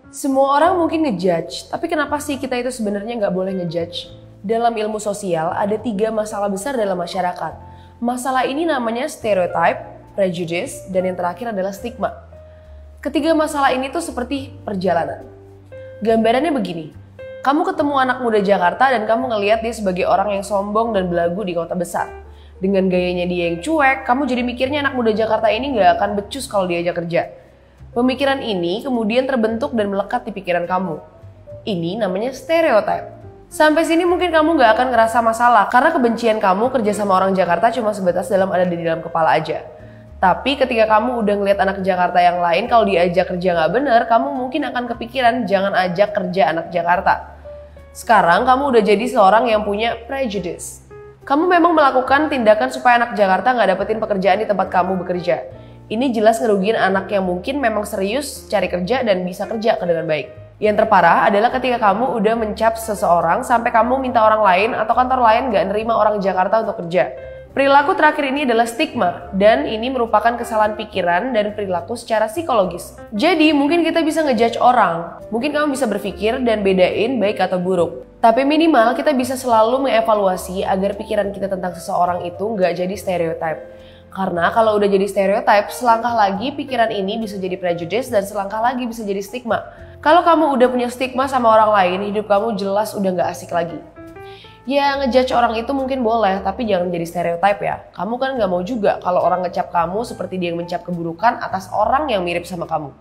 Semua orang mungkin ngejudge, tapi kenapa sih kita itu sebenarnya nggak boleh ngejudge? Dalam ilmu sosial ada 3 masalah besar dalam masyarakat. Masalah ini namanya stereotype, prejudice, dan yang terakhir adalah stigma. Ketiga masalah ini tuh seperti perjalanan. Gambarannya begini, kamu ketemu anak muda Jakarta dan kamu ngelihat dia sebagai orang yang sombong dan belagu di kota besar. Dengan gayanya dia yang cuek, kamu jadi mikirnya anak muda Jakarta ini nggak akan becus kalau diajak kerja. Pemikiran ini kemudian terbentuk dan melekat di pikiran kamu. Ini namanya stereotype. Sampai sini mungkin kamu gak akan ngerasa masalah karena kebencian kamu kerja sama orang Jakarta cuma sebatas ada di dalam kepala aja. Tapi ketika kamu udah ngeliat anak Jakarta yang lain kalau diajak kerja gak bener, kamu mungkin akan kepikiran jangan ajak kerja anak Jakarta. Sekarang kamu udah jadi seorang yang punya prejudice. Kamu memang melakukan tindakan supaya anak Jakarta gak dapetin pekerjaan di tempat kamu bekerja. Ini jelas ngerugiin anak yang mungkin memang serius cari kerja dan bisa kerja dengan baik. Yang terparah adalah ketika kamu udah mencap seseorang sampai kamu minta orang lain atau kantor lain gak nerima orang Jakarta untuk kerja. Perilaku terakhir ini adalah stigma dan ini merupakan kesalahan pikiran dan perilaku secara psikologis. Jadi mungkin kita bisa ngejudge orang, mungkin kamu bisa berpikir dan bedain baik atau buruk. Tapi minimal kita bisa selalu mengevaluasi agar pikiran kita tentang seseorang itu gak jadi stereotype. Karena kalau udah jadi stereotype, selangkah lagi pikiran ini bisa jadi prejudice dan selangkah lagi bisa jadi stigma. Kalau kamu udah punya stigma sama orang lain, hidup kamu jelas udah gak asik lagi. Ya ngejudge orang itu mungkin boleh, tapi jangan jadi stereotype ya. Kamu kan gak mau juga kalau orang ngecap kamu seperti dia yang mencap keburukan atas orang yang mirip sama kamu.